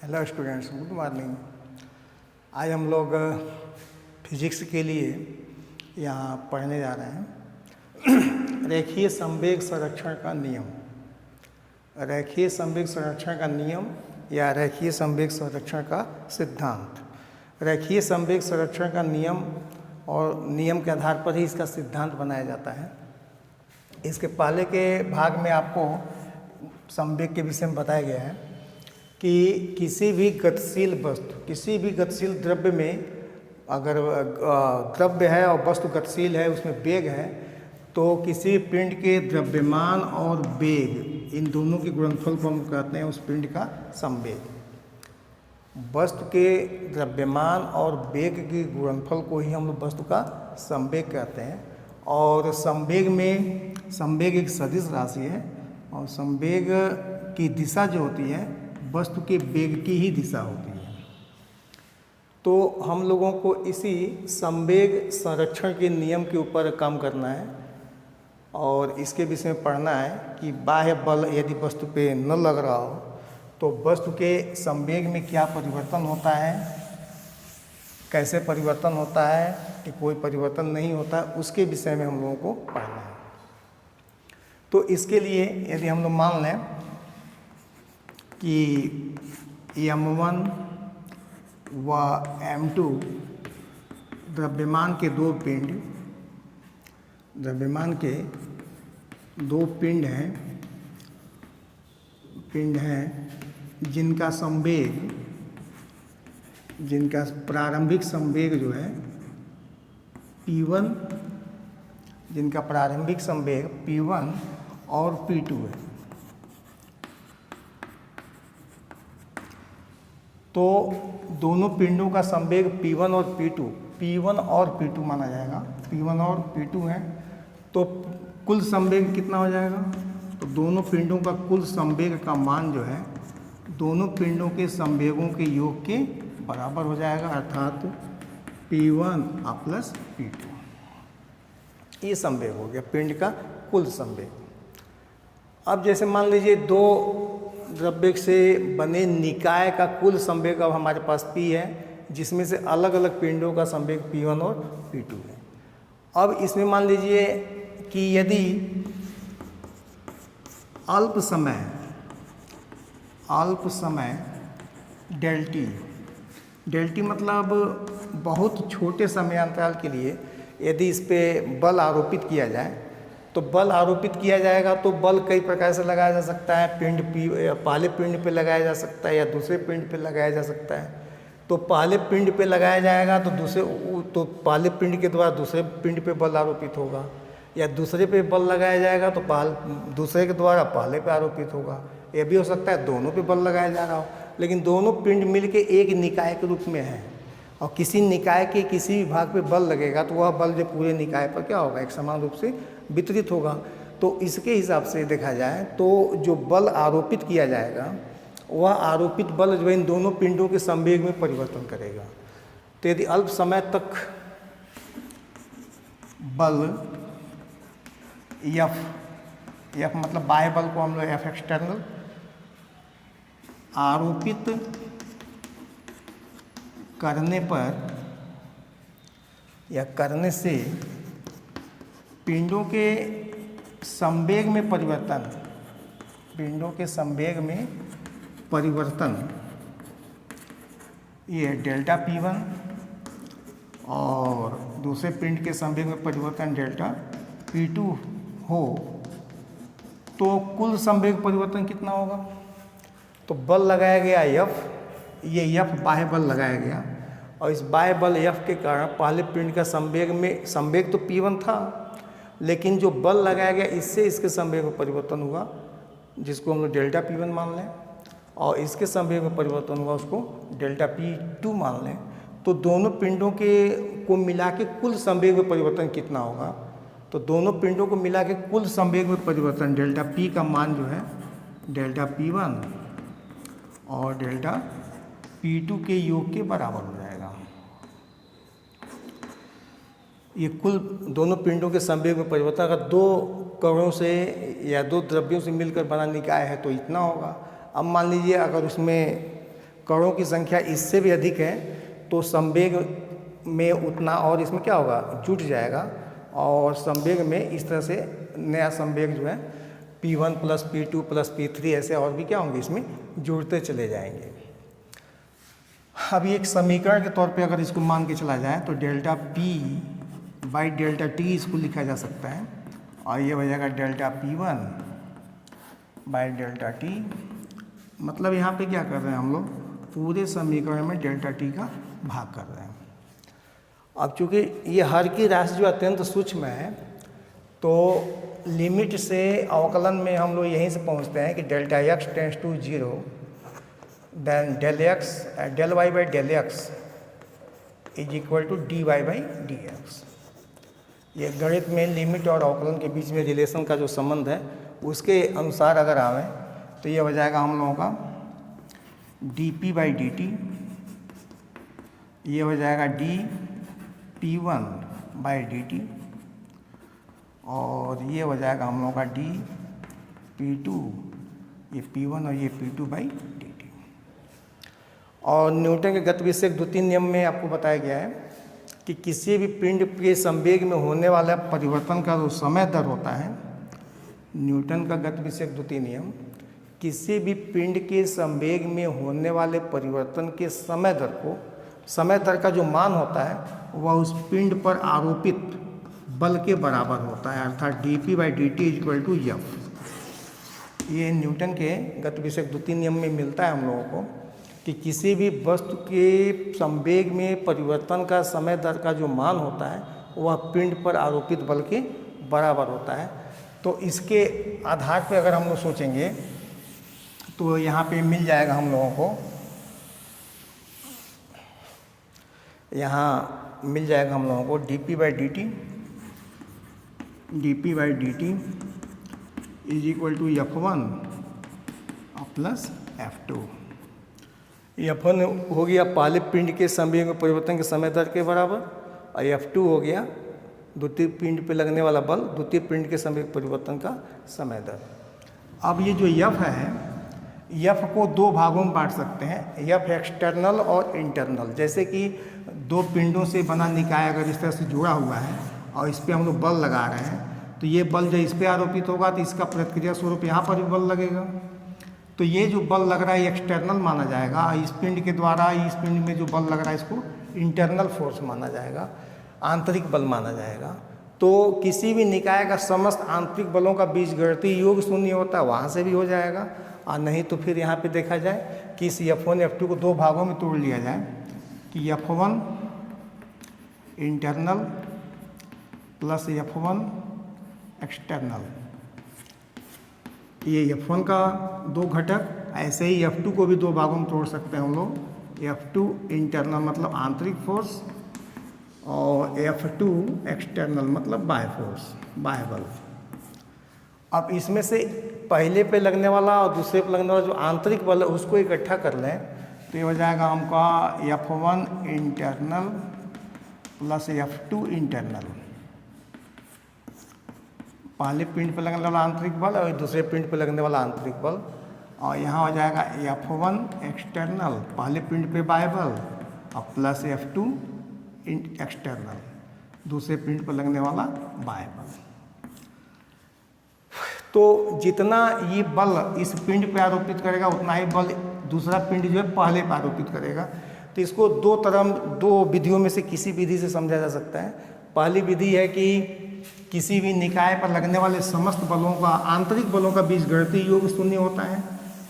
Hello students, good morning. आज हम लोग फिजिक्स के लिए यहाँ पढ़ने जा रहे हैं रेखीय संवेग संरक्षण का नियम। रेखीय संवेग संरक्षण का नियम या रेखीय संवेग संरक्षण का सिद्धांत। रेखीय संवेग संरक्षण का नियम और नियम के आधार पर ही इसका सिद्धांत बनाया जाता है। इसके पहले के भाग में आपको संवेग के विषय में बताया गया है कि किसी भी गतिशील वस्तु, किसी भी गतिशील द्रव्य में अगर द्रव्य है और वस्तु गतिशील है, उसमें वेग है, तो किसी पिंड के द्रव्यमान और वेग, इन दोनों के गुणनफल को हम कहते हैं उस पिंड का संवेग। वस्तु के द्रव्यमान और वेग के गुणनफल को ही हम लोग वस्तु का संवेग कहते हैं। और संवेग एक सदिश राशि है और संवेग की दिशा जो होती है वस्तु के वेग की ही दिशा होती है। तो हम लोगों को इसी संवेग संरक्षण के नियम के ऊपर काम करना है और इसके विषय में पढ़ना है कि बाह्य बल यदि वस्तु पे न लग रहा हो तो वस्तु के संवेग में क्या परिवर्तन होता है, कैसे परिवर्तन होता है कि कोई परिवर्तन नहीं होता, उसके विषय में हम लोगों को पढ़ना है। तो इसके लिए यदि हम लोग मान लें कि m1 व m2 द्रव्यमान के दो पिंड हैं जिनका प्रारंभिक संवेग जो है P1, जिनका प्रारंभिक संवेग P1 और P2 है। तो दोनों पिंडों का संवेग P1 और P2 माना जाएगा। P1 और P2 है तो कुल संवेग कितना हो जाएगा? तो दोनों पिंडों का कुल संवेग का मान जो है दोनों पिंडों के संवेगों के योग के बराबर हो जाएगा, अर्थात P1 प्लस P2। ये संवेग हो गया पिंड का कुल संवेग। अब जैसे मान लीजिए दो द्रव्य से बने निकाय का कुल संवेग अब हमारे पास P है, जिसमें से अलग अलग पिंडों का संवेग P1 और P2 है। अब इसमें मान लीजिए कि यदि अल्प समय डेल टी मतलब बहुत छोटे समयांतराल के लिए यदि इस पे बल आरोपित किया जाए तो बल आरोपित किया जाएगा तो बल कई प्रकार से लगाया जा सकता है। पहले पिंड पे लगाया जा सकता है या दूसरे पिंड पे लगाया जा सकता है। तो पहले पिंड पे लगाया जाएगा तो पहले पिंड के द्वारा दूसरे पिंड पे बल आरोपित होगा, या दूसरे पे बल लगाया जाएगा तो दूसरे के द्वारा पहले पे आरोपित होगा। यह भी हो सकता है दोनों पे बल लगाया जा रहा हो, लेकिन दोनों पिंड मिलके एक निकाय के रूप में है और किसी निकाय के किसी भी भाग पे बल लगेगा तो वह बल जो पूरे निकाय पर क्या होगा, एक समान रूप से वितरित होगा। तो इसके हिसाब से देखा जाए तो जो बल आरोपित किया जाएगा वह आरोपित बल जो इन दोनों पिंडों के संवेग में परिवर्तन करेगा। तो यदि अल्प समय तक बल F मतलब बाह्य बल को हम लोग F एक्सटर्नल आरोपित करने पर या करने से पिंडों के संवेग में परिवर्तन ये डेल्टा P1 और दूसरे पिंड के संवेग में परिवर्तन डेल्टा P2 हो तो कुल संवेग परिवर्तन कितना होगा? तो बल लगाया गया F, ये F बाह्य बल लगाया गया और इस बाह्य बल F के कारण पहले पिंड का संवेग तो P1 था, लेकिन जो बल लगाया गया इससे इसके संवेग में परिवर्तन हुआ जिसको हम लोग डेल्टा P1 मान लें, और इसके संवेग में परिवर्तन हुआ उसको डेल्टा P2 मान लें। तो दोनों पिंडों को मिला के कुल संवेग में परिवर्तन कितना होगा? तो दोनों पिंडों को मिला के कुल संवेग में परिवर्तन डेल्टा P का मान जो है डेल्टा P1 और डेल्टा P2 के योग के बराबर हो जाएगा। ये कुल दोनों पिंडों के संवेग में परिवर्तन अगर दो कणों से या दो द्रव्यों से मिलकर बना निकाय है तो इतना होगा। अब मान लीजिए अगर उसमें कणों की संख्या इससे भी अधिक है तो संवेग में उतना और इसमें क्या होगा, जुट जाएगा, और संवेग में इस तरह से नया संवेग जो है P1 plus P2 plus P3 ऐसे और भी क्या होंगे इसमें जुड़ते चले जाएंगे। अभी एक समीकरण के तौर पे अगर इसको मान के चला जाए तो delta P by delta T इसको लिखा जा सकता है, और ये हो जाएगा delta P1 by delta T। मतलब यहाँ पे क्या कर रहे हैं हम लोग, पूरे समीकरण में डेल्टा T का भाग कर रहे हैं। अब चूँकि ये हर की राशि जो अत्यंत सूक्ष्म है तो लिमिट से अवकलन में हम लोग यहीं से पहुँचते हैं कि delta x tends to 0 then del y by del x is equal to d y by d x. ये गणित में लिमिट और अवकलन के बीच में रिलेशन का जो संबंध है उसके अनुसार अगर आवे तो ये हो जाएगा हम लोगों का D p by d T, ये हो जाएगा D P1 by d T, और ये हो जाएगा हम लोगों का डी P2, ये P1 और ये P2 बाई डी टी। और न्यूटन के गतिविषयक द्वितीय नियम में आपको बताया गया है कि किसी भी पिंड के संवेग में होने वाला परिवर्तन का जो समय दर होता है, न्यूटन का गतिविषयक द्वितीय नियम किसी भी पिंड के संवेग में होने वाले परिवर्तन के समय दर का जो मान होता है वह उस पिंड पर आरोपित बल के बराबर होता है, अर्थात d p by d t equal to F. ये न्यूटन के गतिविषयक द्वितीय नियम में मिलता है हम लोगों को कि किसी भी वस्तु के संवेग में परिवर्तन का समय दर का जो मान होता है वह पिंड पर आरोपित बल के बराबर होता है। तो इसके आधार पर अगर हम लोग सोचेंगे तो यहाँ पे मिल जाएगा हम लोगों को, यहाँ मिल जाएगा हम लोगों को d p by d t is equal to F1 plus F2। F1 हो गया पहले पिंड के संवेग में परिवर्तन के समय दर के बराबर, और F2 हो गया द्वितीय पिंड पे लगने वाला बल द्वितीय पिंड के संवेग परिवर्तन का समय दर। अब ये जो F है, F को दो भागों में बांट सकते हैं, F एक्सटर्नल और इंटरनल। जैसे कि दो पिंडों से बना निकाय अगर इस तरह से जुड़ा हुआ है और इस पर हम लोग बल लगा रहे हैं तो ये बल जब इस पर आरोपित होगा तो इसका प्रतिक्रिया स्वरूप यहाँ पर भी बल लगेगा। तो ये जो बल लग रहा है ये एक्सटर्नल माना जाएगा, इस पिंड के द्वारा इस पिंड में जो बल लग रहा है इसको इंटरनल फोर्स माना जाएगा, आंतरिक बल माना जाएगा। तो किसी भी निकाय का समस्त आंतरिक बलों का बीजगणितीय योग शून्य होता है, वहाँ से भी हो जाएगा, और नहीं तो फिर यहाँ पे देखा जाए कि इस F1 F2 को दो भागों में तोड़ लिया जाए कि F1 internal plus F1 external, ये F1 का दो घटक। ऐसे ही F2 को भी दो भागों में तोड़ सकते हैं हम लोग, F2 इंटरनल मतलब आंतरिक फोर्स और F2 एक्सटर्नल मतलब बाह्य फोर्स, बाह्य बल। अब इसमें से पहले पे लगने वाला और दूसरे पे लगने वाला जो आंतरिक बल है उसको इकट्ठा कर लें तो ये हो जाएगा हमका F1 internal plus F2 internal. पहले पिंड पे लगने वाला आंतरिक बल और दूसरे पिंड पे लगने वाला आंतरिक बल, और यहाँ हो जाएगा F1 एक्सटर्नल पहले पिंड पे बाह्य बल और प्लस F2 एक्सटर्नल दूसरे पिंड पर लगने वाला बाह्य बल। तो जितना ये बल इस पिंड पे आरोपित करेगा उतना ही बल दूसरा पिंड जो है पहले पे आरोपित करेगा। तो इसको दो विधियों में से किसी विधि से समझा जा सकता है। पहली विधि है कि किसी भी निकाय पर लगने वाले समस्त बलों का आंतरिक बलों का बीजगणितीय योग शून्य होता है,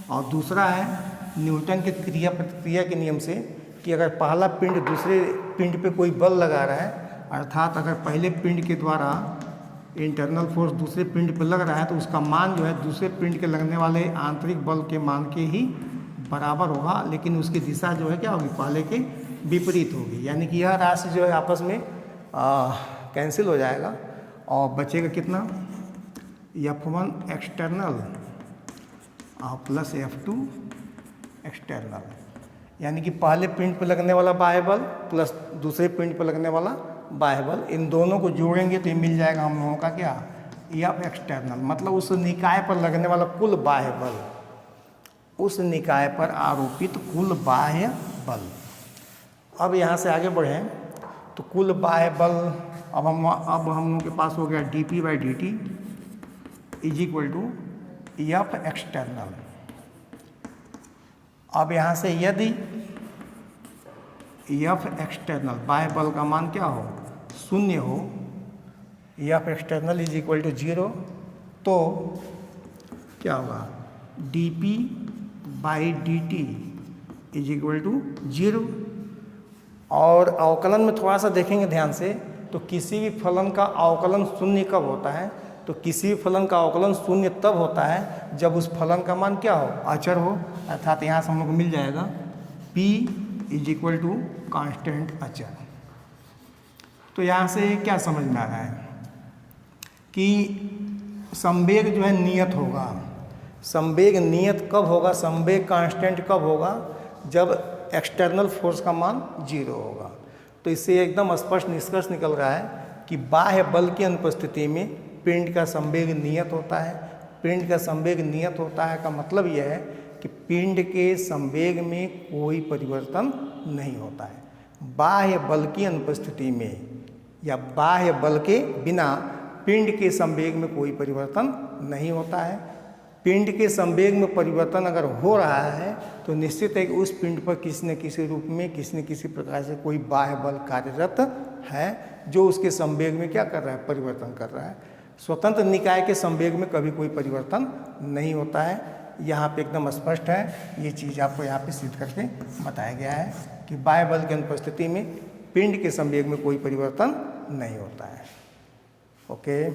और दूसरा है न्यूटन के क्रिया प्रतिक्रिया के नियम से कि अगर पहला पिंड दूसरे पिंड पे कोई बल लगा रहा है, अर्थात अगर पहले पिंड के द्वारा इंटरनल फोर्स दूसरे पिंड पर लग रहा है तो उसका मान जो है दूसरे पिंड के लगने वाले आंतरिक बल के मान के ही बराबर होगा, लेकिन उसकी दिशा जो है क्या होगी, पहले के विपरीत होगी। यानी कि यह राशि जो है आपस में कैंसिल हो जाएगा और बचेगा कितना, F1 external plus F2 external. यानी कि पहले पिंड पर लगने वाला बाह्य बल प्लस दूसरे पिंड पर लगने वाला बाह्य बल, इन दोनों को जोड़ेंगे तो ये मिल जाएगा हम लोगों का क्या, F एक्सटर्नल मतलब उस निकाय पर लगने वाला कुल बाह्य बल। उस निकाय पर आरोपित कुल बाह्य बल। अब यहाँ से आगे बढ़ें तो कुल बाह्य बल अब हम लोगों के पास हो गया dp/dt is equal to F external. अब यहाँ से यदि एफ एक्सटर्नल बाह्य बल का मान क्या हो, शून्य हो, F external is equal to 0, तो क्या होगा dp/dt इज इक्वल टू 0। और अवकलन में थोड़ा सा देखेंगे ध्यान से, तो किसी भी फलन का अवकलन शून्य कब होता है, तो किसी भी फलन का अवकलन शून्य तब होता है जब उस फलन का मान क्या हो, अचर हो। अर्थात यहाँ से हम लोग को मिल जाएगा p is equal to constant अचर। तो यहाँ से क्या समझ में आ रहा है कि संवेग जो है नियत होगा। संवेग नियत कब होगा, संवेग कांस्टेंट कब होगा, जब एक्सटर्नल फोर्स का मान 0 होगा। तो इससे एकदम स्पष्ट निष्कर्ष निकल रहा है कि बाह्य बल की अनुपस्थिति में पिंड का संवेग नियत होता है। पिंड का संवेग नियत होता है का मतलब यह है कि पिंड के संवेग में कोई परिवर्तन नहीं होता है। बाह्य बल की अनुपस्थिति में या बाह्य बल के बिना पिंड के संवेग में कोई परिवर्तन नहीं होता है। पिंड के संवेग में परिवर्तन अगर हो रहा है तो निश्चित है कि उस पिंड पर किसी न किसी रूप में किसी न किसी प्रकार से कोई बाह्य बल कार्यरत है जो उसके संवेग में क्या कर रहा है, परिवर्तन कर रहा है। स्वतंत्र निकाय के संवेग में कभी कोई परिवर्तन नहीं होता है। यहाँ पे एकदम स्पष्ट है, ये चीज़ आपको यहाँ पे सिद्ध करके बताया गया है कि बाह्य बल की अनुपस्थिति में पिंड के संवेग में कोई परिवर्तन नहीं होता है। ओके।